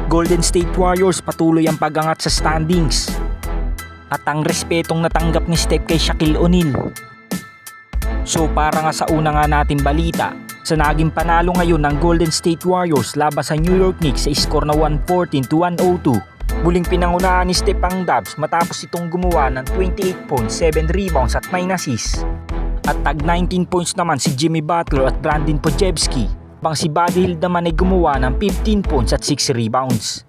Golden State Warriors patuloy ang pag-angat sa standings. At ang respetong natanggap ni Steph kay Shaquille O'Neal. So para nga sa una nga natin balita, sa naging panalo ngayon ng Golden State Warriors laban sa New York Knicks sa score na 114-102. Muling pinangunahan ni Steph ang Dubs matapos itong gumawa ng 28 points, 7 rebounds at 9 assists. At tag 19 points naman si Jimmy Butler at Brandon Podziemski. Bang si Buddy Hield naman ay gumawa ng 15 points at 6 rebounds.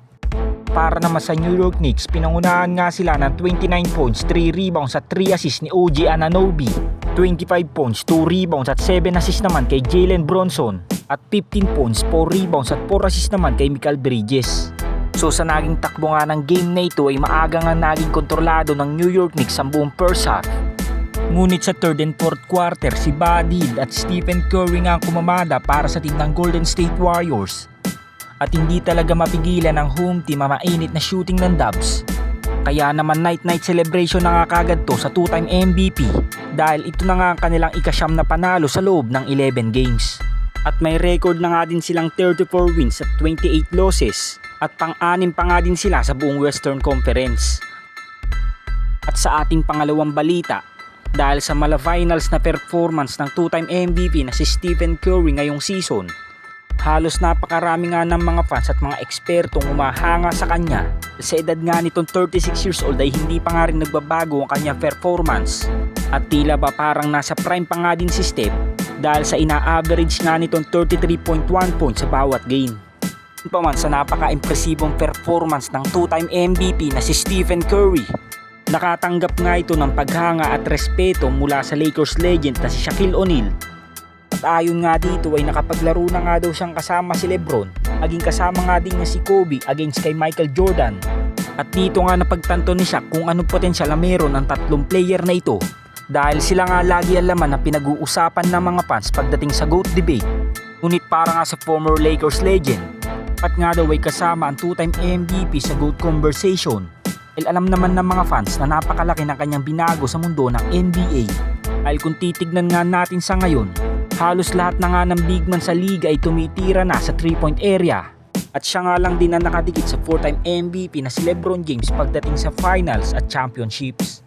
Para naman sa New York Knicks, pinangunahan nga sila ng 29 points, 3 rebounds at 3 assists ni OG Anunoby. 25 points, 2 rebounds at 7 assists naman kay Jalen Brunson. At 15 points, 4 rebounds at 4 assists naman kay Mikal Bridges. So sa naging takbo nga ng game na ito ay maaga nga naging kontrolado ng New York Knicks ang buong first half. Ngunit sa third and fourth quarter, si Buddy Hield at Stephen Curry nga ang kumamada para sa team ng Golden State Warriors. At hindi talaga mapigilan ng home team ang mainit na shooting ng Dubs. Kaya naman night-night celebration na nga kagad to sa two-time MVP dahil ito na nga ang kanilang ikasyam na panalo sa loob ng 11 games. At may record na nga din silang 34 wins at 28 losses at pang-anim pa nga din sila sa buong Western Conference. At sa ating pangalawang balita, dahil sa mala-finals na performance ng two-time MVP na si Stephen Curry ngayong season, halos napakarami nga ng mga fans at mga ekspertong umahanga sa kanya. Sa edad nga nitong 36 years old ay hindi pa nga rin nagbabago ang kanyang performance. At tila ba parang nasa prime pa nga din si Steph dahil sa ina-average nga nitong 33.1 points sa bawat game. Paman sa napaka-impresibong performance ng two-time MVP na si Stephen Curry, nakatanggap nga ito ng paghanga at respeto mula sa Lakers legend na si Shaquille O'Neal. At ayon nga dito ay nakapaglaro na nga daw siyang kasama si LeBron, maging kasama nga din niya si Kobe against kay Michael Jordan. At dito nga napagtanto ni Shaq kung anong potensyal na meron ang tatlong player na ito dahil sila nga lagi ang laman na pinag-uusapan ng mga fans pagdating sa GOAT debate. Ngunit para nga sa former Lakers legend, at nga daw ay kasama ang two-time MVP sa GOAT conversation. Alam naman ng mga fans na napakalaki ng kanyang binago sa mundo ng NBA. Dahil kung titignan nga natin sa ngayon, halos lahat na nga ng big man sa liga ay tumitira na sa 3-point area. At siya nga lang din na nakadikit sa 4-time MVP na si LeBron James pagdating sa finals at championships.